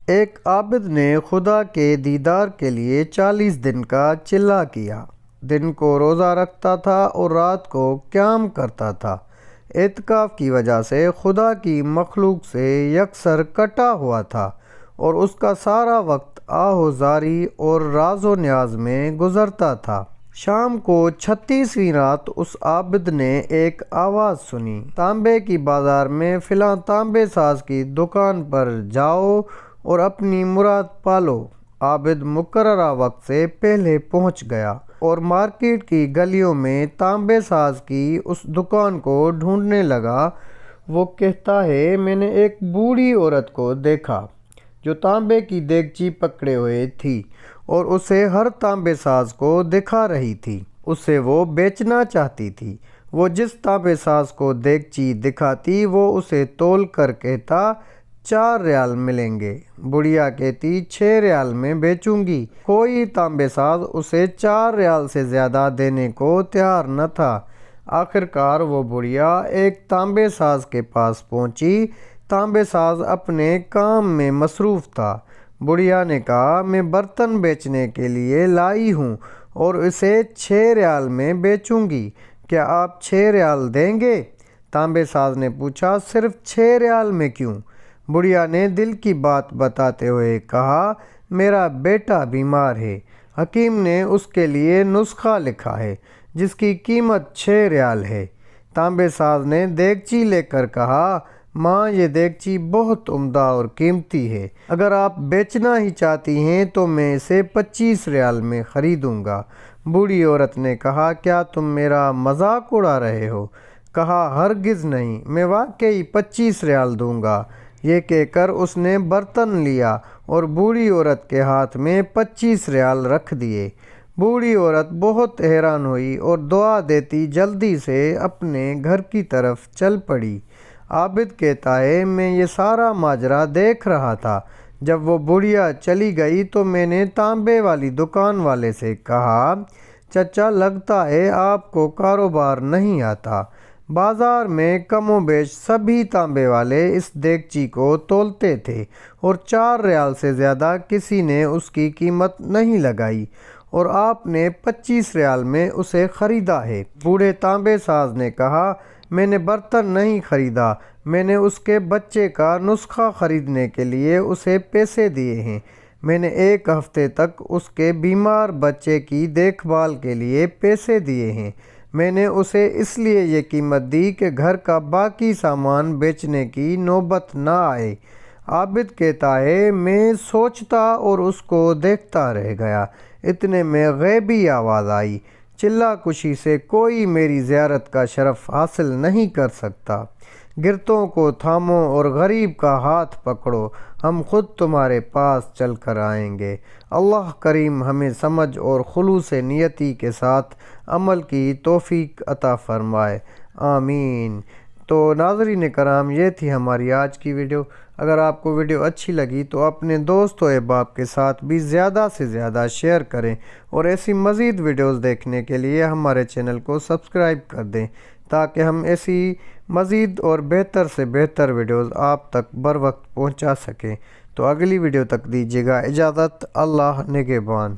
ایک عابد نے خدا کے دیدار کے لیے 40 دن کا چلہ کیا۔ دن کو روزہ رکھتا تھا اور رات کو قیام کرتا تھا۔ اعتکاف کی وجہ سے خدا کی مخلوق سے یکسر کٹا ہوا تھا اور اس کا سارا وقت آہوزاری اور راز و نیاز میں گزرتا تھا۔ شام کو 36ویں رات اس عابد نے ایک آواز سنی، تانبے کی بازار میں فلاں تانبے ساز کی دکان پر جاؤ اور اپنی مراد پالو۔ عابد مقررہ وقت سے پہلے پہنچ گیا اور مارکیٹ کی گلیوں میں تانبے ساز کی اس دکان کو ڈھونڈنے لگا۔ وہ کہتا ہے، میں نے ایک بوڑھی عورت کو دیکھا جو تانبے کی دیگچی پکڑے ہوئے تھی اور اسے ہر تانبے ساز کو دکھا رہی تھی۔ اسے وہ بیچنا چاہتی تھی۔ وہ جس تانبے ساز کو دیگچی دکھاتی وہ اسے تول کر کہتا 4 ریال ملیں گے۔ بڑھیا کہتی 6 ریال میں بیچوں گی۔ کوئی تانبے ساز اسے 4 ریال سے زیادہ دینے کو تیار نہ تھا۔ آخرکار وہ بڑھیا ایک تانبے ساز کے پاس پہنچی۔ تانبے ساز اپنے کام میں مصروف تھا۔ بڑھیا نے کہا، میں برتن بیچنے کے لیے لائی ہوں اور اسے 6 ریال میں بیچوں گی، کیا آپ 6 ریال دیں گے؟ تانبے ساز نے پوچھا، صرف 6 ریال میں کیوں؟ بڑھیا نے دل کی بات بتاتے ہوئے کہا، میرا بیٹا بیمار ہے، حکیم نے اس کے لیے نسخہ لکھا ہے جس کی قیمت 6 ریال ہے۔ تانبے ساز نے دیگچی لے کر کہا، ماں یہ دیگچی بہت عمدہ اور قیمتی ہے، اگر آپ بیچنا ہی چاہتی ہیں تو میں اسے 25 ریال میں خریدوں گا۔ بوڑھی عورت نے کہا، کیا تم میرا مذاق اڑا رہے ہو؟ کہا، ہرگز نہیں، میں واقعی 25 ریال دوں گا۔ یہ کہہ کر اس نے برتن لیا اور بوڑھی عورت کے ہاتھ میں 25 ریال رکھ دیے۔ بوڑھی عورت بہت حیران ہوئی اور دعا دیتی جلدی سے اپنے گھر کی طرف چل پڑی۔ عابد کہتا ہے، میں یہ سارا ماجرا دیکھ رہا تھا۔ جب وہ بڑھیا چلی گئی تو میں نے تانبے والی دکان والے سے کہا، چچا لگتا ہے آپ کو کاروبار نہیں آتا۔ بازار میں کم و بیش سبھی تانبے والے اس دیگچی کو تولتے تھے اور 4 ریال سے زیادہ کسی نے اس کی قیمت نہیں لگائی اور آپ نے 25 ریال میں اسے خریدا ہے۔ بوڑھے تانبے ساز نے کہا، میں نے برتن نہیں خریدا، میں نے اس کے بچے کا نسخہ خریدنے کے لیے اسے پیسے دیے ہیں۔ میں نے 1 ہفتے تک اس کے بیمار بچے کی دیکھ بھال کے لیے پیسے دیے ہیں۔ میں نے اسے اس لیے یہ قیمت دی کہ گھر کا باقی سامان بیچنے کی نوبت نہ آئے۔ عابد کہتا ہے، میں سوچتا اور اس کو دیکھتا رہ گیا، اتنے میں غیبی آواز آئی، چلہ کشی سے کوئی میری زیارت کا شرف حاصل نہیں کر سکتا۔ گرتوں کو تھامو اور غریب کا ہاتھ پکڑو، ہم خود تمہارے پاس چل کر آئیں گے۔ اللہ کریم ہمیں سمجھ اور خلوص نیتی کے ساتھ عمل کی توفیق عطا فرمائے، آمین۔ تو ناظرین کرام، یہ تھی ہماری آج کی ویڈیو۔ اگر آپ کو ویڈیو اچھی لگی تو اپنے دوست و احباب کے ساتھ بھی زیادہ سے زیادہ شیئر کریں اور ایسی مزید ویڈیوز دیکھنے کے لیے ہمارے چینل کو سبسکرائب کر دیں تاکہ ہم ایسی مزید اور بہتر سے بہتر ویڈیوز آپ تک بر وقت پہنچا سکیں۔ تو اگلی ویڈیو تک دیجیے گا اجازت، اللہ نگہبان۔